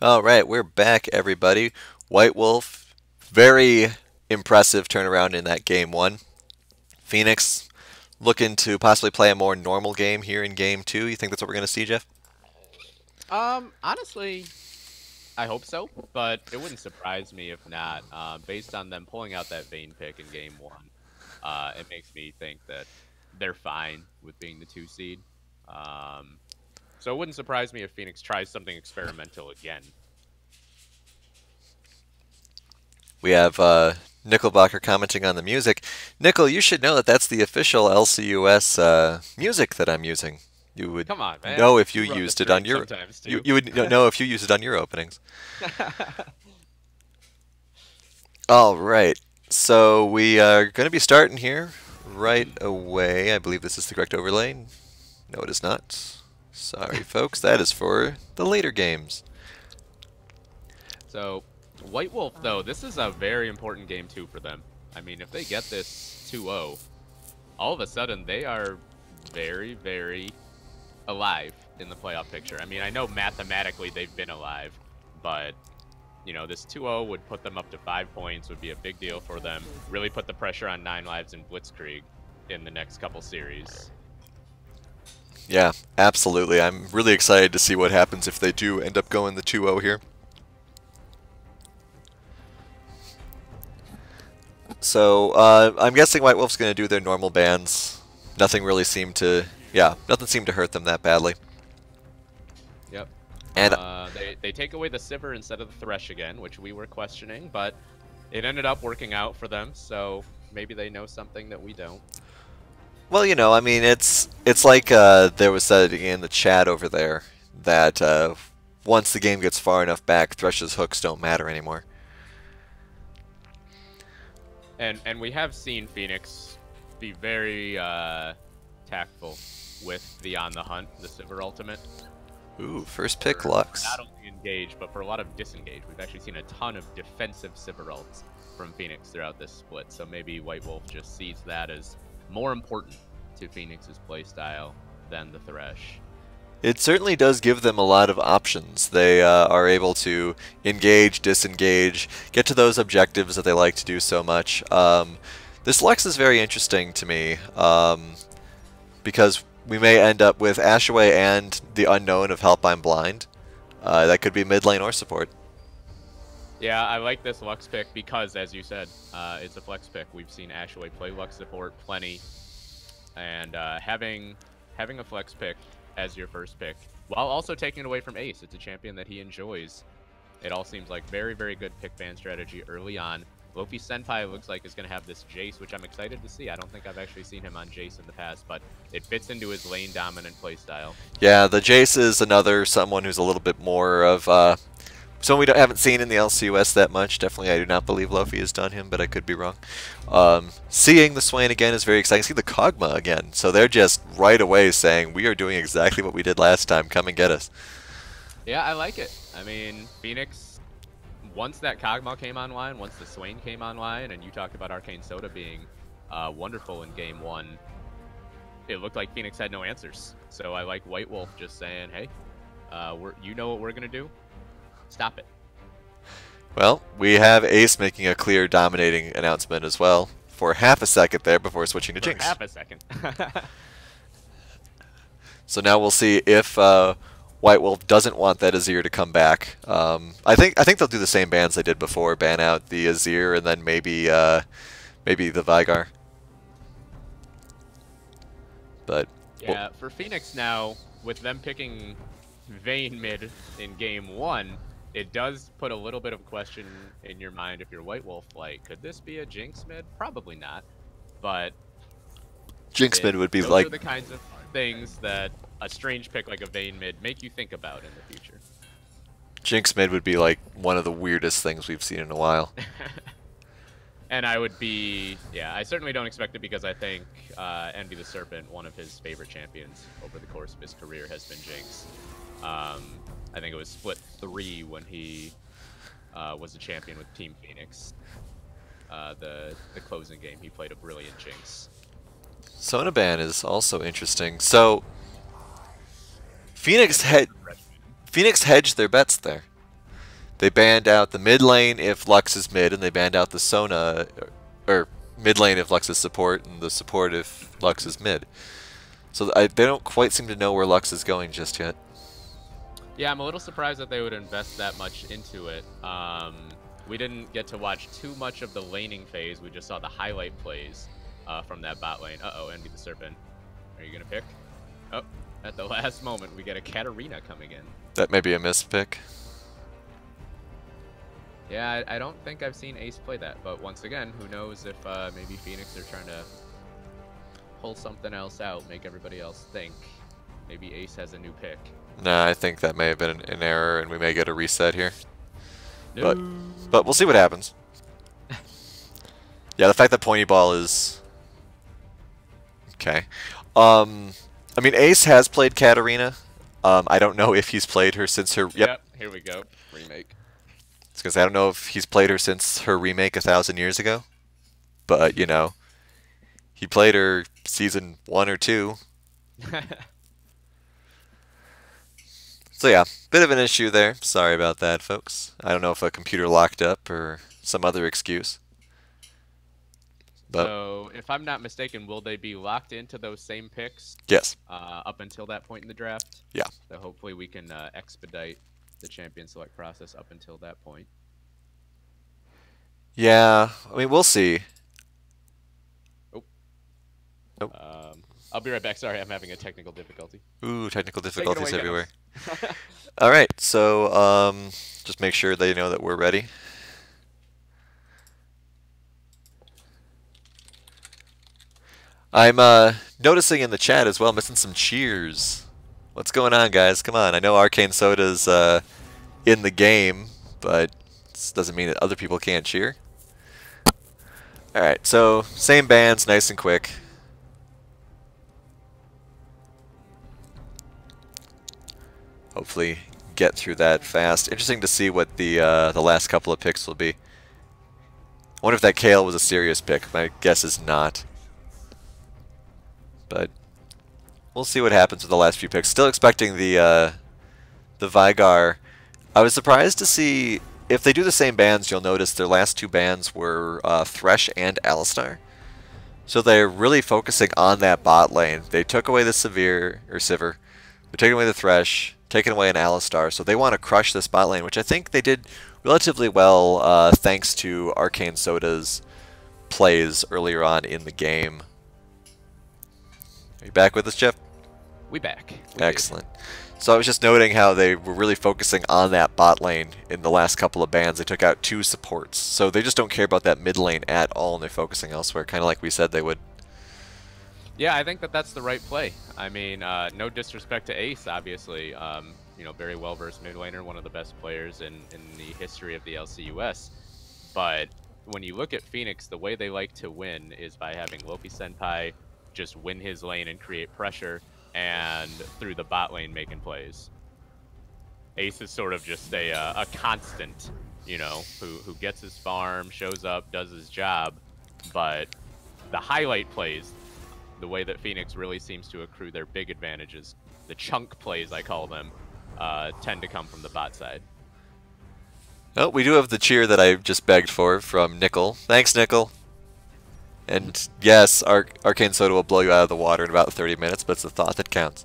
All right, we're back, everybody. White Wolf, very impressive turnaround in that game one. Phoenix looking to possibly play a more normal game here in game two. You think that's what we're going to see, Jeff? Honestly, I hope so, but it wouldn't surprise me if not. Based on them pulling out that Vayne pick in game one, it makes me think that they're fine with being the 2 seed. Um, so it wouldn't surprise me if Phoenix tries something experimental again. We have Nickelbacker commenting on the music. Nickel, you should know that that's the official LCUS music that I'm using. You would Come on, man. know if you You run the used it on stream your sometimes you too. you would know if you used it on your openings. All right. So we are going to be starting here right away. I believe this is the correct overlay. No, it is not. Sorry, folks. That is for the later games. So, White Wolf, though, this is a very important game too for them. I mean, if they get this 2-0, all of a sudden they are very, very alive in the playoff picture. I mean, I know mathematically they've been alive, but you know, this 2-0 would put them up to 5 points, would be a big deal for them. Really put the pressure on Nine Lives and Blitzkrieg in the next couple series. Yeah, absolutely. I'm really excited to see what happens if they do end up going the 2-0 here. So I'm guessing White Wolf's going to do their normal bans. Nothing really seemed to, yeah, nothing seemed to hurt them that badly. Yep. And They take away the Sivir instead of the Thresh again, which we were questioning, but it ended up working out for them, so maybe they know something that we don't. well, you know, I mean, it's like there was said in the chat over there that once the game gets far enough back, Thresh's hooks don't matter anymore. And we have seen Phoenix be very tactful with the On the Hunt, the Sivir ultimate. Ooh, first pick For Lux. not only engage, but for a lot of disengage. We've actually seen a ton of defensive Sivir ults from Phoenix throughout this split, so maybe White Wolf just sees that as more important to Phoenix's playstyle than the Thresh. It certainly does give them a lot of options. They are able to engage, disengage, get to those objectives that they like to do so much. This Lux is very interesting to me because we may end up with Ashaway and the unknown of Help I'm Blind. That could be mid lane or support. Yeah, I like this Lux pick because, as you said, it's a flex pick. We've seen Ashaway play Lux support plenty, and having a flex pick as your first pick, while also taking it away from Ace, it's a champion that he enjoys. It all seems like very, very good pick ban strategy early on. Lofi Senpai looks like is going to have this Jace, which I'm excited to see. I don't think I've actually seen him on Jace in the past, but it fits into his lane dominant playstyle. Yeah, the Jace is another someone who's a little bit more of someone we haven't seen in the LCUS that much. Definitely, I do not believe Lofi has done him, but I could be wrong. Seeing the Swain again is very exciting. See the Kog'Maw again. So they're just right away saying, we are doing exactly what we did last time. Come and get us. Yeah, I like it. I mean, Phoenix, once that Kog'Maw came online, once the Swain came online, and you talked about Arcane Soda being wonderful in game one, it looked like Phoenix had no answers. So I like White Wolf just saying, hey, you know what we're going to do? Stop it. Well, we have Ace making a clear dominating announcement as well for half a second there before switching to For Jinx. half a second. So now we'll see if White Wolf doesn't want that Azir to come back. I think they'll do the same bans they did before, ban out the Azir and then maybe the Vigar. But Yeah, for Phoenix now, with them picking Vayne mid in game one, it does put a little bit of question in your mind if you're White Wolf. Like, could this be a Jinx mid? Probably not. But Jinx mid would be those like are the kinds of things that a strange pick like a Vayne mid make you think about in the future. Jinx mid would be like one of the weirdest things we've seen in a while. And I would be, yeah, I certainly don't expect it because I think Envy the Serpent, one of his favorite champions over the course of his career, has been Jinx. I think it was split 3 when he was a champion with Team Phoenix. The closing game, he played a brilliant Jinx. Sonaban is also interesting. So Phoenix hedged their bets there. They banned out the mid lane if Lux is mid, and they banned out the Sona, or mid lane if Lux is support, and the support if Lux is mid. So they don't quite seem to know where Lux is going just yet. Yeah, I'm a little surprised that they would invest that much into it. We didn't get to watch too much of the laning phase. We just saw the highlight plays from that bot lane. Uh-oh, Envy the Serpent. Are you going to pick? Oh, at the last moment, we get a Katarina coming in. That may be a mispick. Yeah, I don't think I've seen Ace play that, but once again, who knows if maybe Phoenix are trying to pull something else out, make everybody else think. Maybe Ace has a new pick. Nah, I think that may have been an error, and we may get a reset here. No. But we'll see what happens. Yeah, the fact that Pointy Ball is... Okay. I mean, Ace has played Katarina. I don't know if he's played her since her... Yep, here we go. Remake. It's because I don't know if he's played her since her remake 1,000 years ago. But, you know, he played her season 1 or 2. So yeah, bit of an issue there. Sorry about that, folks. I don't know if a computer locked up or some other excuse. But so, if I'm not mistaken, will they be locked into those same picks? yes. Up until that point in the draft? Yeah. So hopefully we can expedite the champion select process up until that point. Yeah, I mean, we'll see. Oh. Nope. I'll be right back. Sorry, I'm having a technical difficulty. Ooh, technical difficulties away, everywhere. All right, so just make sure they know that we're ready. I'm noticing in the chat as well, missing some cheers. What's going on, guys? Come on. I know Arcane Soda's in the game, but this doesn't mean that other people can't cheer. All right, so same bands, nice and quick. Hopefully get through that fast. Interesting to see what the last couple of picks will be. I wonder if that Kale was a serious pick. My guess is not. But we'll see what happens with the last few picks. Still expecting the Vygar. I was surprised to see, if they do the same bans, you'll notice their last two bans were Thresh and Alistar. So they're really focusing on that bot lane. They took away the Sivir. They're taking away the Thresh, taking away an Alistar. So they want to crush this bot lane, which I think they did relatively well thanks to Arcane Soda's plays earlier on in the game. Are you back with us, Jeff? We back. Excellent. So I was just noting how they were really focusing on that bot lane in the last couple of bans. They took out 2 supports. So they just don't care about that mid lane at all, and they're focusing elsewhere, kind of like we said they would. Yeah, I think that that's the right play. I mean, no disrespect to Ace, obviously. You know, very well-versed mid laner, one of the best players in the history of the LCUS. But when you look at Phoenix, the way they like to win is by having Loki Senpai just win his lane and create pressure, and through the bot lane making plays. Ace is sort of just a constant, you know, who gets his farm, shows up, does his job, but the highlight plays, the way that Phoenix really seems to accrue their big advantages, the chunk plays I call them, tend to come from the bot side. Oh, we do have the cheer that I just begged for from Nickel. Thanks, Nickel. And yes, Arcane Soda will blow you out of the water in about 30 minutes, but it's the thought that counts.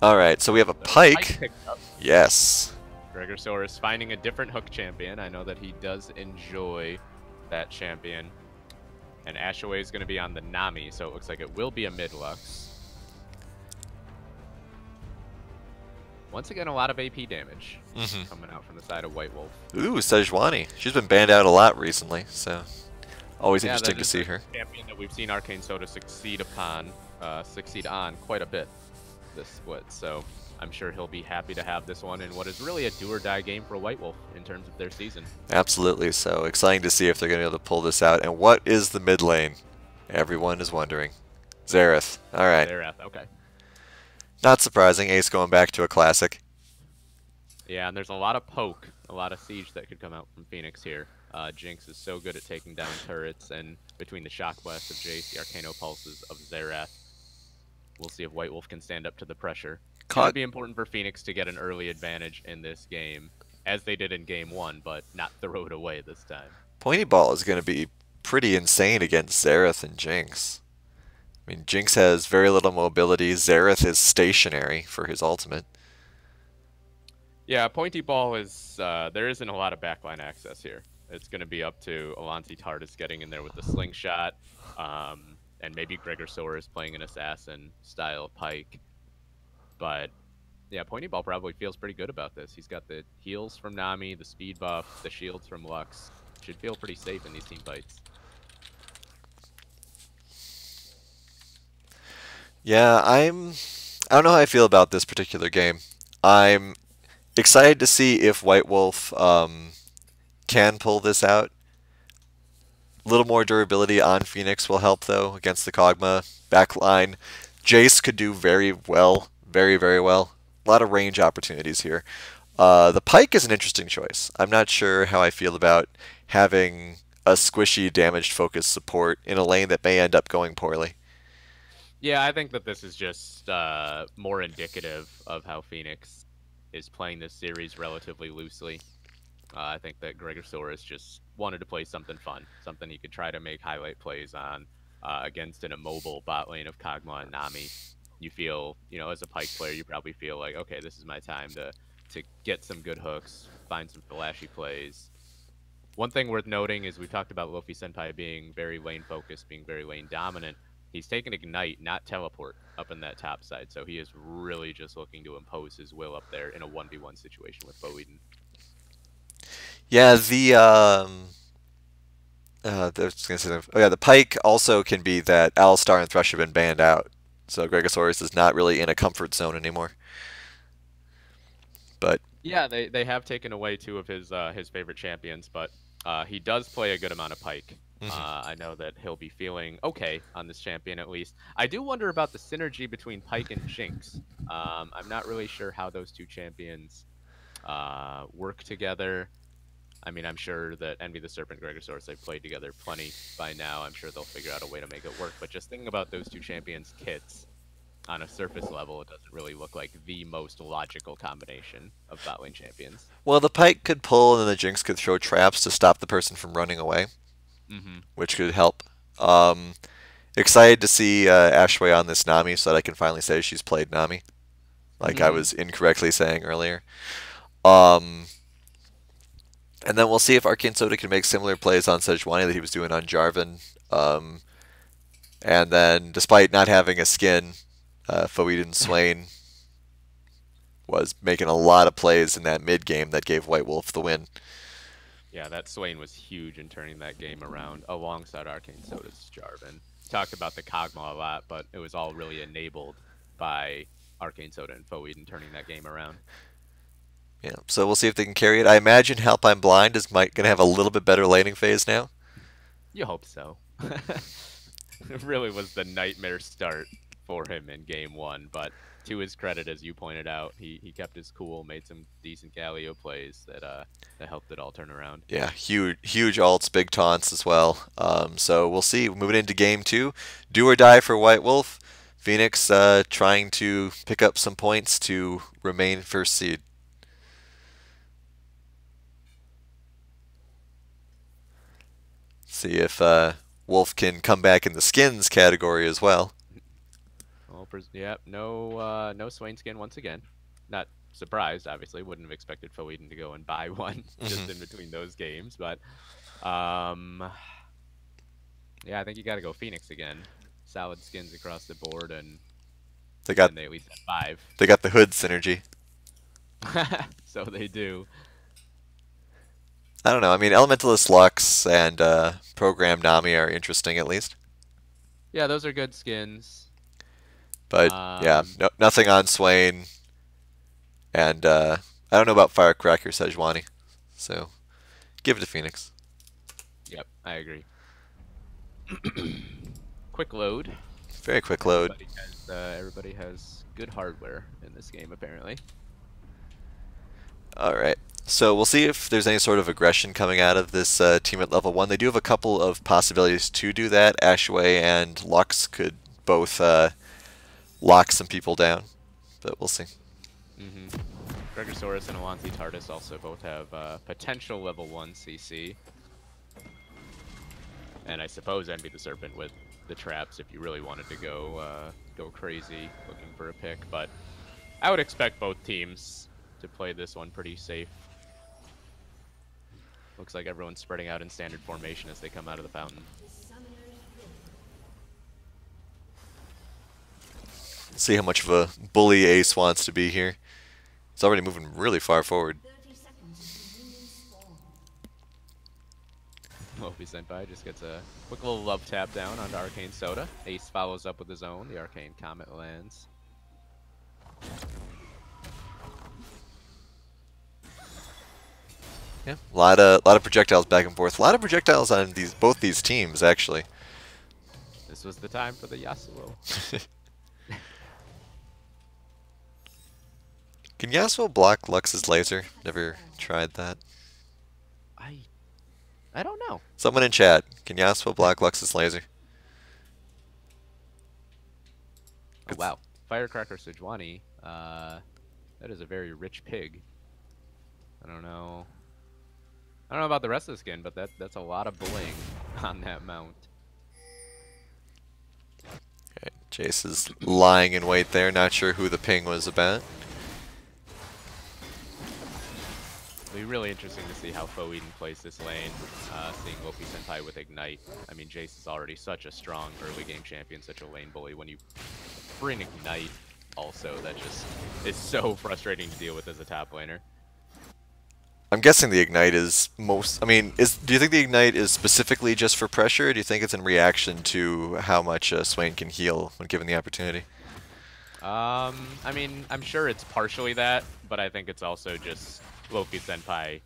Alright, so we have a Pike. Yes. Gregosaurus finding a different hook champion. I know that he does enjoy that champion. And Ashaway is going to be on the Nami, so it looks like it will be a mid-Lux. Once again, a lot of AP damage coming out from the side of White Wolf. Ooh, Sejuani. She's been banned out a lot recently, so always interesting to see her. Champion that we've seen Arcane Soda succeed on quite a bit this split, so I'm sure he'll be happy to have this one in what is really a do-or-die game for White Wolf in terms of their season. Absolutely, so exciting to see if they're going to be able to pull this out. And what is the mid lane? Everyone is wondering. Xerath. Alright. Xerath, okay. Not surprising, Ace going back to a classic. Yeah, and there's a lot of poke, a lot of siege that could come out from Phoenix here. Jinx is so good at taking down turrets, and between the Shock Blast of Jace, the Arcano Pulses of Xerath, we'll see if White Wolf can stand up to the pressure. Going to Cog be important for Phoenix to get an early advantage in this game, as they did in game one, but not throw it away this time. Pointy Ball is going to be pretty insane against Xerath and Jinx. I mean, Jinx has very little mobility. Xerath is stationary for his ultimate. Yeah, Pointy Ball is, there isn't a lot of backline access here. It's going to be up to Alonzi Tardis getting in there with the slingshot, and maybe Gregosaurus playing an assassin style Pike. But yeah, Pointy Ball probably feels pretty good about this. He's got the heals from Nami, the speed buff, the shields from Lux. Should feel pretty safe in these team fights. Yeah, I don't know how I feel about this particular game. I'm excited to see if White Wolf can pull this out. A little more durability on Phoenix will help, though, against the Kog'Maw backline. Jace could do very well, very, very well. A lot of range opportunities here. The Pike is an interesting choice. I'm not sure how I feel about having a squishy, damage-focused support in a lane that may end up going poorly. Yeah, I think that this is just more indicative of how Phoenix is playing this series relatively loosely. I think that Gregosaurus just wanted to play something fun, something he could try to make highlight plays on against an immobile bot lane of Kog'Maw and Nami. You feel, as a Pike player, you probably feel like, okay, this is my time to get some good hooks, find some flashy plays. One thing worth noting is we've talked about Luffy Senpai being very lane focused, being very lane dominant. He's taken Ignite, not Teleport, up in that top side, so he is really just looking to impose his will up there in a 1v1 situation with Bo Eden. Yeah, the Pike also can be that Alistar and Thresh have been banned out, so Gregosaurus is not really in a comfort zone anymore. But yeah, they have taken away two of his favorite champions, but he does play a good amount of Pike. I know that he'll be feeling okay on this champion at least. I do wonder about the synergy between Pike and Jinx. I'm not really sure how those two champions work together. I mean, I'm sure that Envy the Serpent and Gregosaurus, they've played together plenty by now. I'm sure they'll figure out a way to make it work. But just thinking about those two champions' kits on a surface level, it doesn't really look like the most logical combination of bot lane champions. well, the Pike could pull, and then the Jinx could throw traps to stop the person from running away, which could help. Excited to see Ashway on this Nami, so that I can finally say she's played Nami, like I was incorrectly saying earlier. And then we'll see if Arcane Soda can make similar plays on Sejuani that he was doing on Jarvan. And then, despite not having a skin, Foeden Swain was making a lot of plays in that mid game that gave White Wolf the win. Yeah, that Swain was huge in turning that game around alongside Arcane Soda's Jarvan. Talked about the Kog'Maw a lot, but it was all really enabled by Arcane Soda and Foeden turning that game around. Yeah, so we'll see if they can carry it. I imagine Help I'm Blind is going to have a little bit better laning phase now. You hope so. It really was the nightmare start for him in game one, but to his credit, as you pointed out, he kept his cool, made some decent Galio plays that helped it all turn around. Yeah, huge ults, big taunts as well. So we'll see. Moving into game two, do or die for White Wolf. Phoenix trying to pick up some points to remain first seed. See if Wolf can come back in the skins category as well. Well, yep, no Swain skin once again. Not surprised, obviously. Wouldn't have expected Foeden to go and buy one just in between those games, but yeah, I think you got to go Phoenix again. Solid skins across the board, and they at least have 5. They got the hood synergy. So they do. I don't know. I mean, Elementalist Lux and Program Nami are interesting at least. Yeah, those are good skins. But yeah, nothing on Swain. And I don't know about Firecracker Sejuani. So give it to Phoenix. Yep, I agree. Quick load. Very quick load. Everybody has good hardware in this game, apparently. Alright. So we'll see if there's any sort of aggression coming out of this team at level 1. They do have a couple of possibilities to do that. Ashway and Lux could both lock some people down, but we'll see. Mm-hmm. Gregosaurus and Alonzi Tardis also both have potential level 1 CC. And I suppose Envy the Serpent with the traps if you really wanted to go crazy looking for a pick. But I would expect both teams to play this one pretty safe. Looks like everyone's spreading out in standard formation as they come out of the fountain. See how much of a bully Ace wants to be here. He's already moving really far forward. Lofi Senpai just gets a quick little love tap down onto Arcane Soda. Ace follows up with his own. The Arcane Comet lands. Yeah, a lot of projectiles back and forth. A lot of projectiles on both these teams, actually. This was the time for the Yasuo. Can Yasuo block Lux's laser? Never tried that. I don't know. Someone in chat, can Yasuo block Lux's laser? Oh, wow. Firecracker Sejuani. That is a very rich pig. I don't know about the rest of the skin, but that's a lot of bling on that mount. Okay, Jace is lying in wait there, not sure who the ping was about. It'll be really interesting to see how Fo Eden plays this lane, seeing Lofi Senpai with Ignite. I mean, Jace is already such a strong early game champion, such a lane bully. When you bring Ignite also, that just is so frustrating to deal with as a top laner. I'm guessing the Ignite is most... I mean, do you think the Ignite is specifically just for pressure, or do you think it's in reaction to how much Swain can heal when given the opportunity? I mean, I'm sure it's partially that, but I think it's also just Lofi Senpai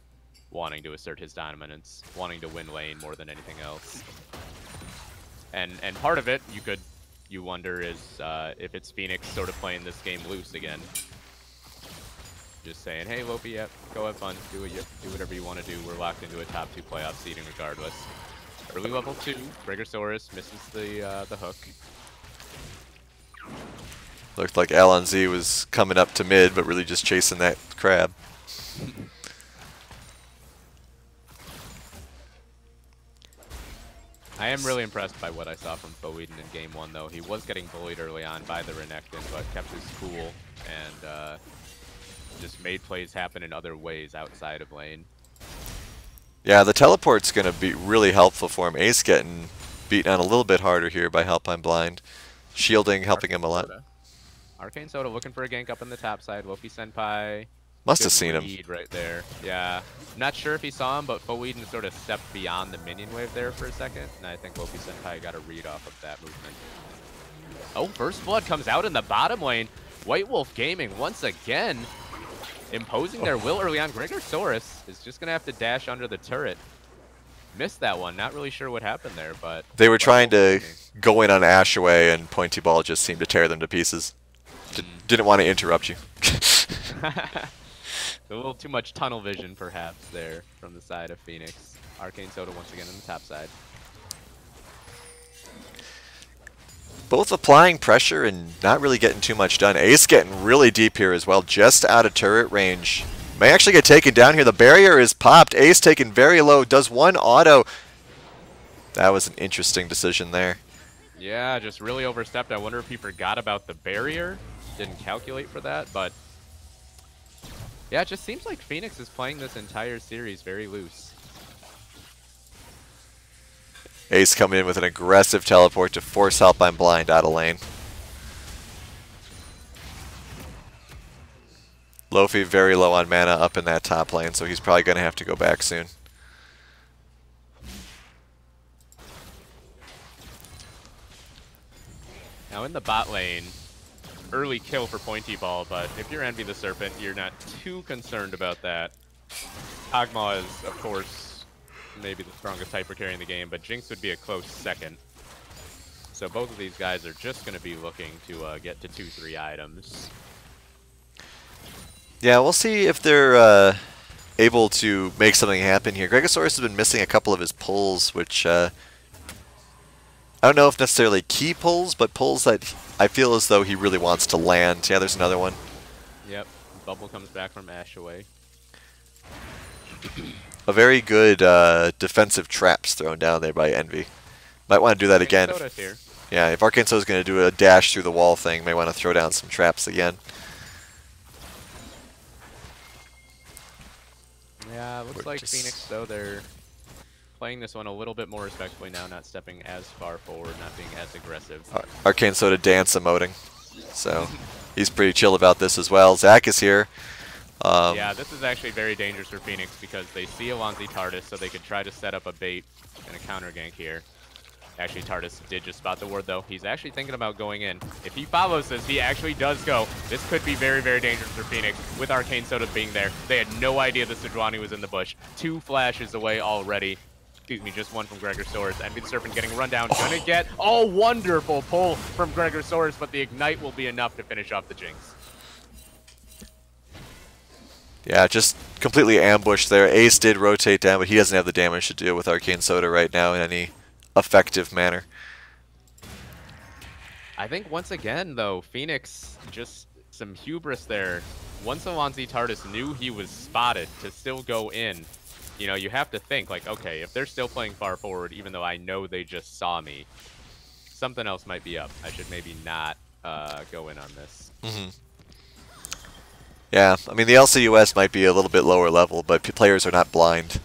wanting to assert his dominance, wanting to win lane more than anything else. And part of it, you wonder is if it's Phoenix sort of playing this game loose again. Just saying, hey Lofi, yeah, go have fun, do whatever you want to do. We're locked into a top 2 playoff seeding regardless. Early level 2, Gregosaurus misses the hook. Looked like Alonzi was coming up to mid, but really just chasing that crab. I am really impressed by what I saw from Fo Eden in Game 1, though. He was getting bullied early on by the Renekton, but kept his cool and just made plays happen in other ways outside of lane. Yeah, the teleport's going to be really helpful for him. Ace getting beaten on a little bit harder here by Help I'm Blind. Shielding, helping him a lot. Arcane Soda looking for a gank up in the top side. Lofi Senpai must have seen him. Right there. Yeah. I'm not sure if he saw him, but Fo Eden sort of stepped beyond the minion wave there for a second, and I think Lofi Senpai got a read off of that movement. Oh, First Blood comes out in the bottom lane. White Wolf Gaming once again imposing their will early on. Gregosaurus is just going to have to dash under the turret. Missed that one. Not really sure what happened there, but... They were trying to go in on Ashaway, and Pointy Ball just seemed to tear them to pieces. Didn't want to interrupt you. A little too much tunnel vision, perhaps, there from the side of Phoenix. Arcane Soda once again on the top side. Both applying pressure and not really getting too much done. Ace getting really deep here as well, just out of turret range. May actually get taken down here. The barrier is popped. Ace taken very low, does one auto. That was an interesting decision there. Yeah, just really overstepped. I wonder if he forgot about the barrier. Didn't calculate for that, but... yeah, it just seems like Phoenix is playing this entire series very loose. Ace coming in with an aggressive teleport to force Help I'm Blind out of lane. Lofi very low on mana up in that top lane, so he's probably going to have to go back soon. Now in the bot lane, early kill for Pointy Ball, but if you're Envy the Serpent, you're not too concerned about that. Agma is, of course, maybe the strongest hyper carry in the game, but Jinx would be a close second. So both of these guys are just going to be looking to get to 2-3 items. Yeah, we'll see if they're able to make something happen here. Gregosaurus has been missing a couple of his pulls, which I don't know if necessarily key pulls, but pulls that I feel as though he really wants to land. Yeah, there's another one. Yep. Bubble comes back from Ashaway. A very good defensive traps thrown down there by Envy. Might want to do that again. Here. Yeah, if Arcane Soda's going to do a dash through the wall thing, may want to throw down some traps again. Yeah, looks like Phoenix, though, they're playing this one a little bit more respectfully now, not stepping as far forward, not being as aggressive. Arcane Soda dance emoting. So he's pretty chill about this as well. Zach is here. Yeah, this is actually very dangerous for Phoenix because they see Alonzi TARDIS, so they could try to set up a bait and a counter gank here. Actually, TARDIS did just spot the ward, though. He's actually thinking about going in. If he follows this, he actually does go. This could be very, very dangerous for Phoenix with Arcane Soda being there. They had no idea the Sejuani was in the bush. 2 flashes away already. Excuse me, just 1 from Gregosaurus. Envy the Serpent getting run down. Gonna get a wonderful pull from Gregosaurus, but the Ignite will be enough to finish off the Jinx. Yeah, just completely ambushed there. Ace did rotate down, but he doesn't have the damage to deal with Arcane Soda right now in any effective manner. I think once again, though, Phoenix, just some hubris there. Once Alonzi TARDIS knew he was spotted to still go in, you know, you have to think, like, okay, if they're still playing far forward, even though I know they just saw me, something else might be up. I should maybe not go in on this. Mm-hmm. Yeah, I mean, the LCUS might be a little bit lower level, but players are not blind.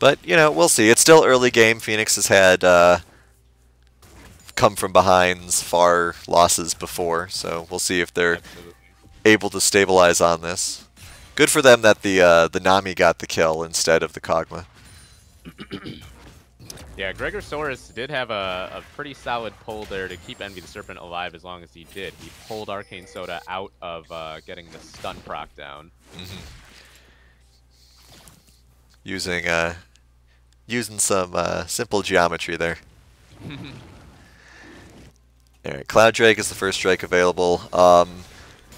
But, you know, we'll see. It's still early game. Phoenix has had come from behinds, far losses before, so we'll see if they're able to stabilize on this. Good for them that the Nami got the kill instead of the Kog'Maw. Yeah, Gregosaurus did have a pretty solid pull there to keep Envy the Serpent alive as long as he did. He pulled Arcane Soda out of getting the stun proc down. Mm-hmm. Using some simple geometry there. Alright, Cloud Drake is the first Drake available.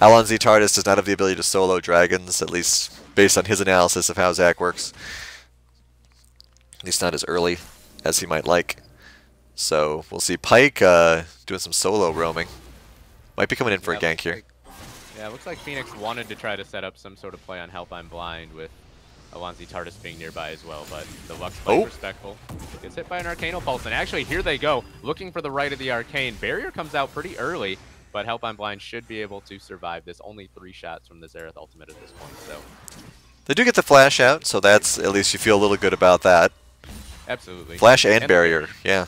Alonzi TARDIS does not have the ability to solo dragons, at least based on his analysis of how Zach works. At least not as early as he might like. So we'll see Pyke doing some solo roaming. Might be coming in for a gank here. Yeah, it looks like Phoenix wanted to try to set up some sort of play on Help I'm Blind with Alonzi TARDIS being nearby as well, but the Lux playing respectful. Gets hit by an Arcanal Pulse, and actually here they go, looking for the right of the Arcane. Barrier comes out pretty early, but Help I'm Blind should be able to survive this. Only 3 shots from the Xerath ultimate at this point, so. They do get the flash out, so that's, at least you feel a little good about that. Absolutely. Flash and barrier, yeah.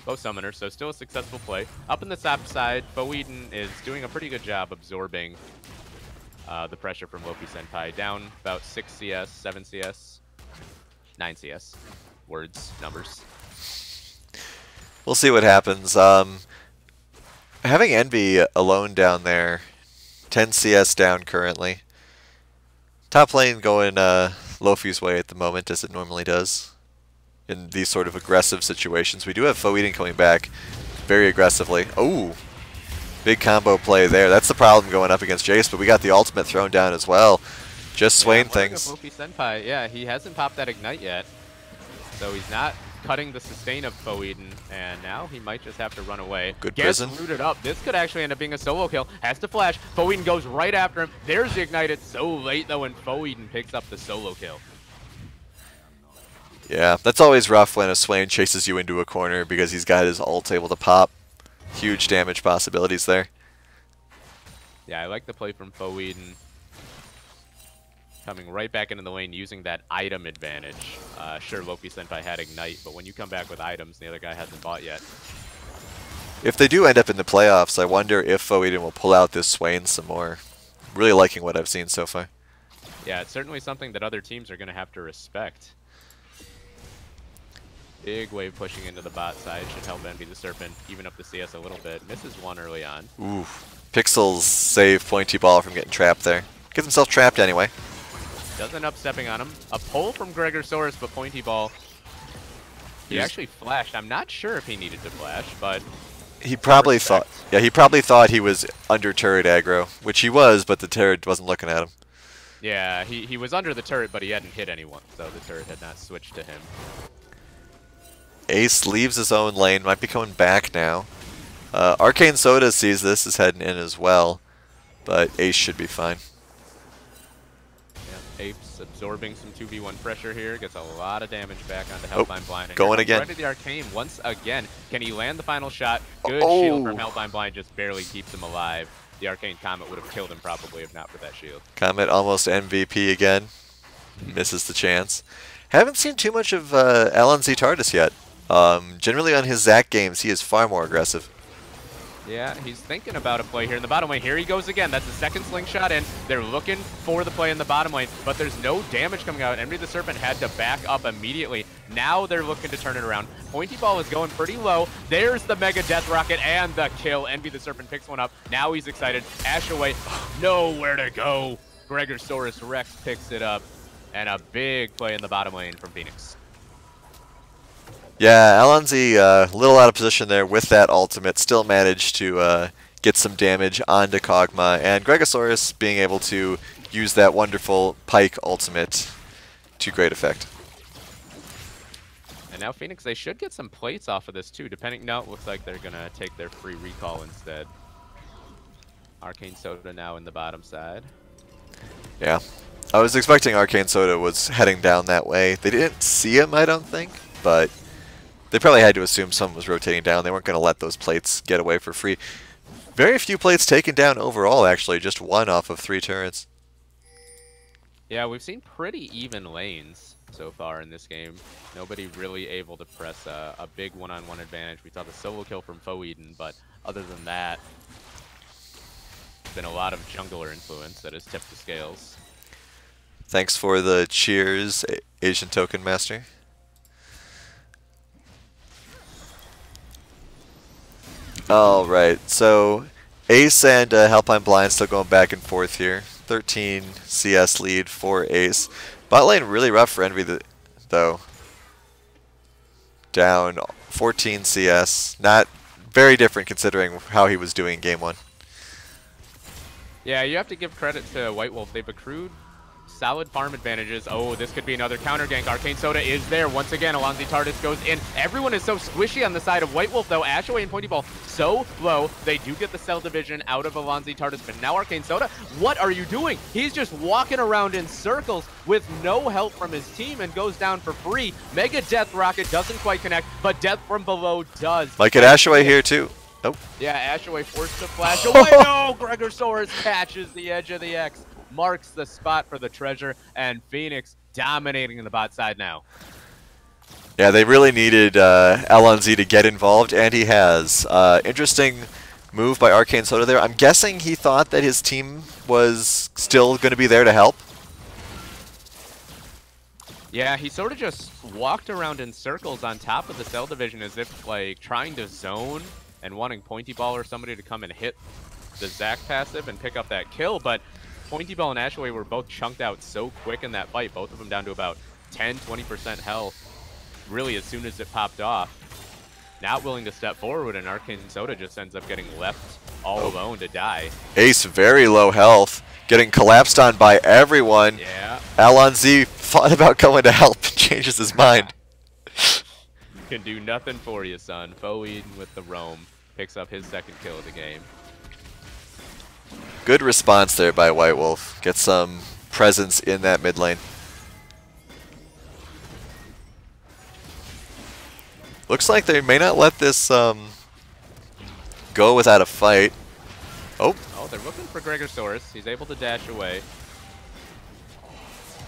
Both summoners, so still a successful play. Up in the top side, Foeden is doing a pretty good job absorbing the pressure from Loki Senpai. Down about 6 CS, 7 CS, 9 CS. Words, numbers. We'll see what happens. Having Envy alone down there, 10 CS down currently. Top lane going Lofi's way at the moment, as it normally does in these sort of aggressive situations. We do have Foeden coming back very aggressively. Oh, big combo play there. That's the problem going up against Jace, but we got the ultimate thrown down as well. Just swaying things. Loki Senpai, yeah, he hasn't popped that Ignite yet, so he's not cutting the sustain of Foeden, and now he might just have to run away. Good Gets prison. rooted up. This could actually end up being a solo kill. Has to flash. Foeden goes right after him. There's the Ignite. It's so late, though, and Foeden picks up the solo kill. Yeah, that's always rough when a Swain chases you into a corner because he's got his ult able to pop. Huge damage possibilities there. Yeah, I like the play from Foeden. Coming right back into the lane using that item advantage. Sure, Loki Senpai had Ignite, but when you come back with items, the other guy hasn't bought yet. If they do end up in the playoffs, I wonder if Foeden will pull out this Swain some more. Really liking what I've seen so far. Yeah, it's certainly something that other teams are going to have to respect. Big wave pushing into the bot side should help Envy the Serpent even up the CS a little bit. Misses one early on. Ooh, Pixels save Pointy Ball from getting trapped there. Gets himself trapped anyway. Doesn't end up stepping on him. A pull from Gregosaurus, but Pointy Ball. He actually flashed. I'm not sure if he needed to flash, but he probably thought. Yeah, he probably thought he was under turret aggro, which he was, but the turret wasn't looking at him. Yeah, he was under the turret, but he hadn't hit anyone, so the turret had not switched to him. Ace leaves his own lane, might be coming back now. Arcane Soda sees this is heading in as well, but Ace should be fine. Yeah, Apes absorbing some 2v1 pressure here, gets a lot of damage back onto Hellbind Blind. And going again. Right to the Arcane once again. Can he land the final shot? Good Oh. shield from Hellbind Blind, just barely keeps him alive. The Arcane Comet would have killed him probably if not for that shield. Comet almost MVP again. Misses the chance. Haven't seen too much of LNZ TARDIS yet. Generally on his Zac games, he is far more aggressive. Yeah, he's thinking about a play here in the bottom lane. Here he goes again. That's the second slingshot in. They're looking for the play in the bottom lane, but there's no damage coming out. Envy the Serpent had to back up immediately. Now they're looking to turn it around. Pointy Ball is going pretty low. There's the Mega Death Rocket and the kill. Envy the Serpent picks one up. Now he's excited. Ash away. Nowhere to go. Gregosaurus Rex picks it up. And a big play in the bottom lane from Phoenix. Yeah, Alonzi a little out of position there with that ultimate. Still managed to get some damage onto Kog'Maw. And Gregosaurus being able to use that wonderful Pike ultimate to great effect. And now Phoenix, they should get some plates off of this too. Depending, no, it looks like they're going to take their free recall instead. Arcane Soda now in the bottom side. Yeah. I was expecting Arcane Soda was heading down that way. They didn't see him, I don't think, but they probably had to assume someone was rotating down. They weren't going to let those plates get away for free. Very few plates taken down overall, actually. Just one off of 3 turrets. Yeah, we've seen pretty even lanes so far in this game. Nobody really able to press a big one-on-one advantage. We saw the solo kill from Foeden, but other than that, there's been a lot of jungler influence that has tipped the scales. Thanks for the cheers, Asian Token Master. Alright, so Ace and Hellpine Blind still going back and forth here. 13 CS lead for Ace. Bot lane really rough for Envy though. Down 14 CS. Not very different considering how he was doing game 1. Yeah, you have to give credit to White Wolf. They've accrued solid farm advantages. Oh, this could be another counter gank. Arcane Soda is there. Once again, Alonzi TARDIS goes in. Everyone is so squishy on the side of White Wolf, though. Ashaway and Pointy Ball so low. They do get the cell division out of Alonzi TARDIS, but now Arcane Soda, what are you doing? He's just walking around in circles with no help from his team and goes down for free. Mega Death Rocket doesn't quite connect, but Death from below does. Might get Ashaway here, too. Nope. Yeah, Ashaway forced to flash away. No! Gregosaurus catches the edge of the X. Marks the spot for the treasure, and Phoenix dominating in the bot side now. Yeah, they really needed LNZ to get involved, and he has. Interesting move by Arcane Soda there. I'm guessing he thought that his team was still going to be there to help. Yeah, he sort of just walked around in circles on top of the cell division as if, like, trying to zone and wanting Pointy Ball or somebody to come and hit the Zac passive and pick up that kill, but Pointy Ball and Ashaway were both chunked out so quick in that fight, both of them down to about 10-20% health, really as soon as it popped off. Not willing to step forward, and Arcane Soda just ends up getting left all alone to die. Ace very low health, getting collapsed on by everyone. Yeah. Alonzi thought about going to help and changes his mind. Can do nothing for you, son. Foeden with the roam picks up his second kill of the game. Good response there by White Wolf. Get some presence in that mid lane. Looks like they may not let this go without a fight. Oh, they're looking for Gregosaurus. He's able to dash away.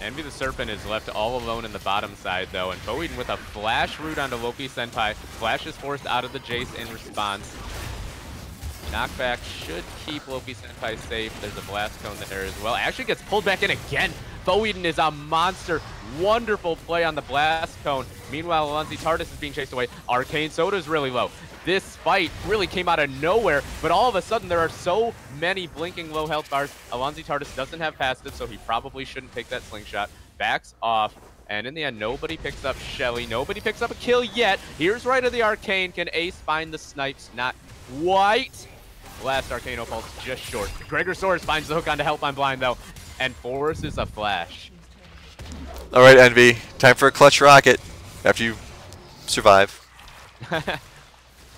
Envy the Serpent is left all alone in the bottom side, though, and Foeden with a flash root onto Loki Senpai. Flash is forced out of the Jace in response. Knockback should keep Loki Senpai safe. There's a blast cone there as well. Actually gets pulled back in again. Foeden is a monster. Wonderful play on the blast cone. Meanwhile, Alonzi TARDIS is being chased away. Arcane Soda is really low. This fight really came out of nowhere, but all of a sudden there are so many blinking low health bars. Alonzi TARDIS doesn't have passive, so he probably shouldn't take that slingshot. Backs off, and in the end, nobody picks up Shelly. Nobody picks up a kill yet. Here's right of the Arcane. Can Ace find the snipes? Not quite. Last Arcane Pulse just short. Gregosaurus finds the hook onto Hellpine Blind, though, and forces a flash. all right, Envy. Time for a clutch rocket after you survive.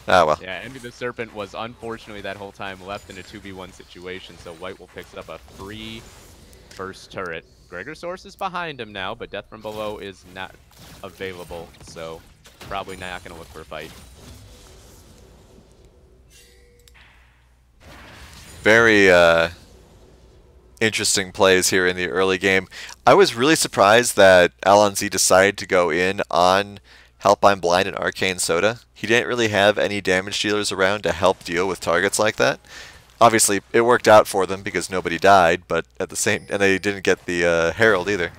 Ah, well. Yeah, Envy the Serpent was unfortunately that whole time left in a 2v1 situation, so White Wolf picks up a free first turret. Gregosaurus is behind him now, but Death from Below is not available, so probably not going to look for a fight. Very interesting plays here in the early game. I was really surprised that LNZ decided to go in on Help I'm Blind and Arcane Soda. He didn't really have any damage dealers around to help deal with targets like that. Obviously, it worked out for them because nobody died, but at the same, and they didn't get the Herald either.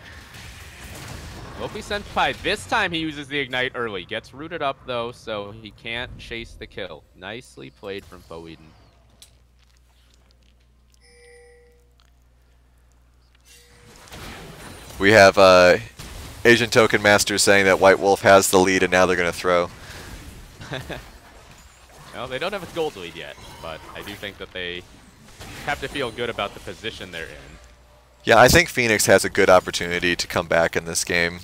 Lopi Senpai, this time he uses the Ignite early. Gets rooted up though, so he can't chase the kill. Nicely played from Foeden. We have Asian Token Master saying that White Wolf has the lead and now they're going to throw. Well, they don't have a gold lead yet, but I do think that they have to feel good about the position they're in. Yeah, I think Phoenix has a good opportunity to come back in this game.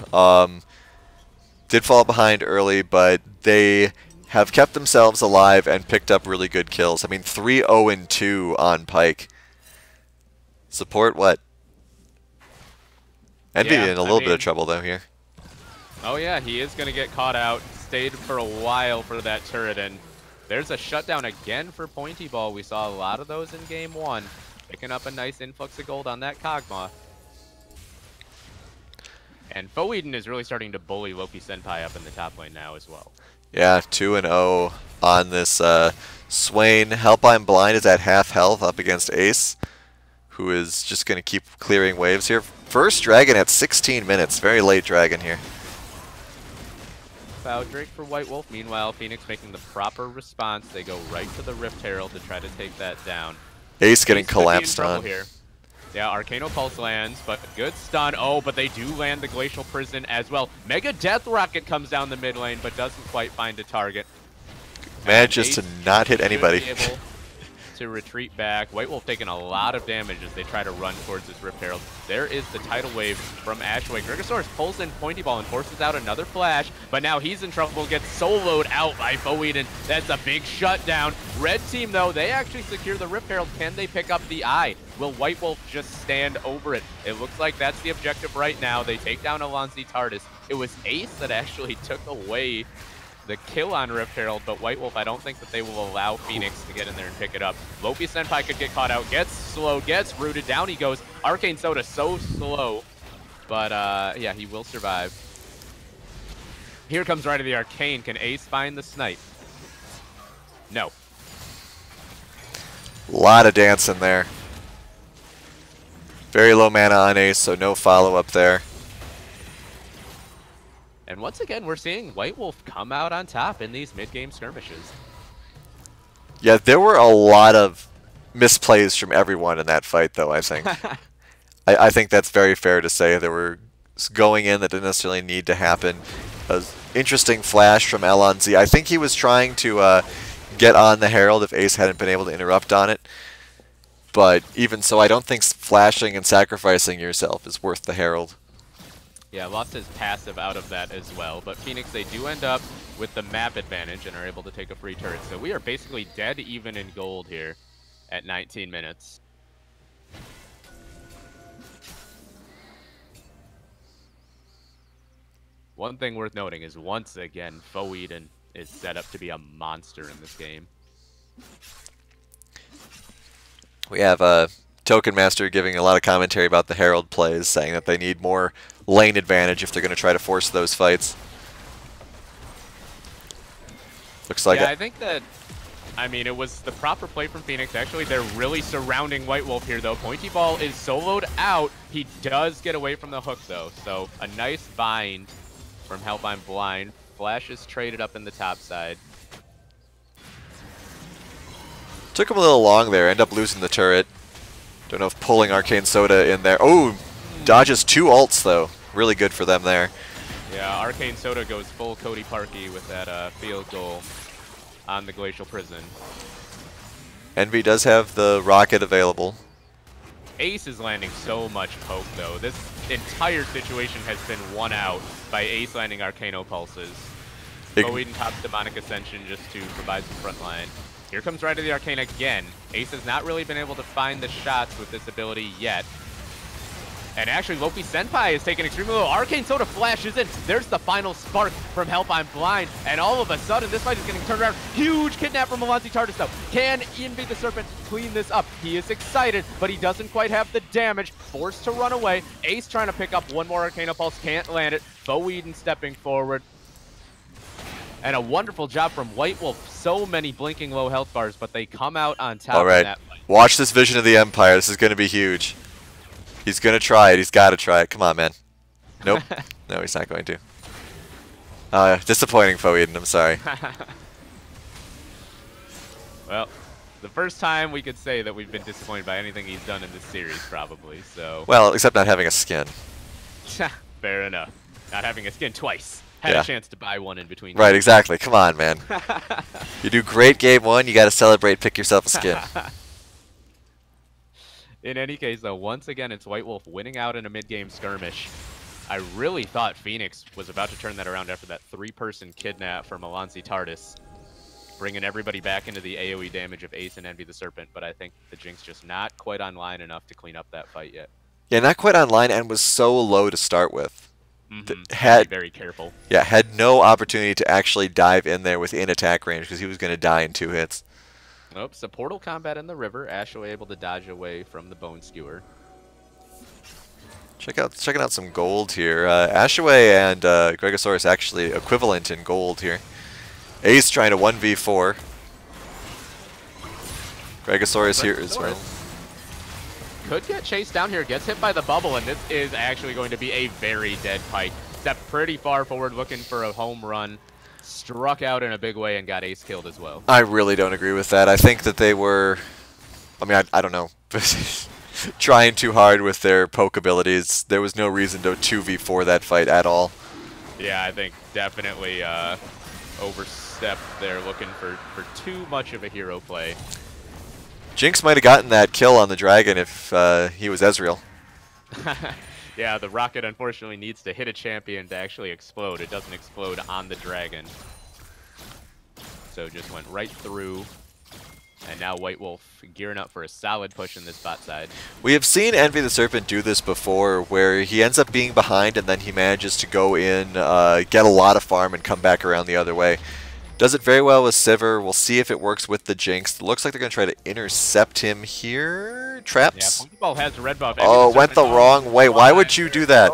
Did fall behind early, but they have kept themselves alive and picked up really good kills. I mean, 3-0-2 on Pike. Support what? Envy Yeah, in a little bit of trouble though here. Oh yeah, he is going to get caught out. Stayed for a while for that turret, and there's a shutdown again for Pointy Ball. We saw a lot of those in game 1. Picking up a nice influx of gold on that Kog'Maw. And Foeden is really starting to bully Loki Senpai up in the top lane now as well. Yeah, 2-0 on this Swain. Help I'm Blind is at half health up against Ace, who is just going to keep clearing waves here. First dragon at 16 minutes. Very late dragon here. Foul Drake for White Wolf. Meanwhile, Phoenix making the proper response. They go right to the Rift Herald to try to take that down. Ace getting Ace could be in collapsed trouble on. here. Yeah, Arcano Pulse lands, but good stun. Oh, but they do land the Glacial Prison as well. Mega Death Rocket comes down the mid lane, but doesn't quite find a target. Manages to not hit anybody. To retreat back. White Wolf taking a lot of damage as they try to run towards this Rift Herald. There is the tidal wave from Ashway. Gregosaurus pulls in Pointy Ball and forces out another flash, but now he's in trouble, gets soloed out by Foeden. That's a big shutdown. Red team, though, they actually secure the Rift Herald. Can they pick up the eye? Will White Wolf just stand over it? It looks like that's the objective right now. They take down Alonzi Tardis. It was Ace that actually took away the kill on Rift Herald, but White Wolf, I don't think that they will allow Phoenix to get in there and pick it up. Loki Senpai could get caught out, gets slow, gets rooted, down he goes. Arcane Soda so slow, but yeah, he will survive. Here comes right of the Arcane. Can Ace find the snipe? No. A lot of dancing there. Very low mana on Ace, so no follow-up there. And once again, we're seeing White Wolf come out on top in these mid-game skirmishes. Yeah, there were a lot of misplays from everyone in that fight, though, I think. I think that's very fair to say. There were going in that didn't necessarily need to happen. An interesting flash from Alonzi. I think he was trying to get on the Herald if Ace hadn't been able to interrupt on it. But even so, I don't think flashing and sacrificing yourself is worth the Herald. Yeah, lost his passive out of that as well. But Phoenix, they do end up with the map advantage and are able to take a free turret. So we are basically dead even in gold here at 19 minutes. One thing worth noting is once again, Foeden is set up to be a monster in this game. We have Token Master giving a lot of commentary about the Herald plays, saying that they need more lane advantage if they're going to try to force those fights. Looks like yeah, I think that, I mean, it was the proper play from Phoenix. Actually, they're really surrounding White Wolf here, though. Pointy Ball is soloed out. He does get away from the hook, though. So a nice bind from Help I'm Blind. Flash is traded up in the top side. Took him a little long there. End up losing the turret. Don't know if pulling Arcane Soda in there. Oh, dodges 2 ults, though. Really good for them there. Yeah, Arcane Soda goes full Cody Parkey with that field goal on the Glacial Prison. Envy does have the rocket available. Ace is landing so much poke, though. This entire situation has been won out by Ace landing Arcano Pulses. Eden pops Demonic Ascension just to provide some front line. Here comes Rite of the Arcane again. Ace has not really been able to find the shots with this ability yet. And actually, Loki Senpai is taking extremely low. Arcane Soda flashes in. There's the final spark from Help I'm Blind. And all of a sudden, this fight is getting turned around. Huge kidnap from Alonzi Tardis, though. Can Envy the Serpent clean this up? He is excited, but he doesn't quite have the damage. Forced to run away. Ace trying to pick up one more Arcana Pulse. Can't land it. Bo Eden stepping forward. And a wonderful job from White Wolf. So many blinking low health bars, but they come out on top. All right. In that fight. Watch this Vision of the Empire. This is going to be huge. He's going to try it. He's got to try it. Come on, man. Nope. No, he's not going to. Disappointing, Fo Eden. I'm sorry. Well, the first time we could say that we've been disappointed by anything he's done in this series, probably. So. Well, except not having a skin. Fair enough. Not having a skin twice. Had a chance to buy one in between. Right, exactly. Come on, man. You do great game one, you got to celebrate, pick yourself a skin. In any case, though, once again, it's White Wolf winning out in a mid-game skirmish. I really thought Phoenix was about to turn that around after that 3-person kidnap from Alonzi Tardis, bringing everybody back into the AoE damage of Ace and Envy the Serpent, but I think the Jinx just not quite online enough to clean up that fight yet. Yeah, not quite online and was so low to start with. Had very careful. Yeah, had no opportunity to actually dive in there within attack range because he was going to die in 2 hits. Oops, a portal combat in the river. Ashaway able to dodge away from the Bone Skewer. Checking out some gold here. Ashaway and Gregosaurus actually equivalent in gold here. Ace trying to 1v4. Gregosaurus here as well. Could get chased down here, gets hit by the bubble, and this is actually going to be a very dead fight. Stepped pretty far forward looking for a home run. Struck out in a big way and got Ace killed as well. I really don't agree with that. I think that they were, I mean, I don't know, trying too hard with their poke abilities. There was no reason to 2v4 that fight at all. Yeah, I think definitely overstepped there, looking for too much of a hero play. Jinx might have gotten that kill on the dragon if he was Ezreal. Yeah, the rocket unfortunately needs to hit a champion to actually explode. It doesn't explode on the dragon. So just went right through. And now White Wolf gearing up for a solid push in this bot side. We have seen Envy the Serpent do this before, where he ends up being behind and then he manages to go in, get a lot of farm, and come back around the other way. Does it very well with Sivir. We'll see if it works with the Jinx. Looks like they're going to try to intercept him here. Traps? Yeah, Pokeball has a red buff. Oh, went the wrong way. Why would you do that?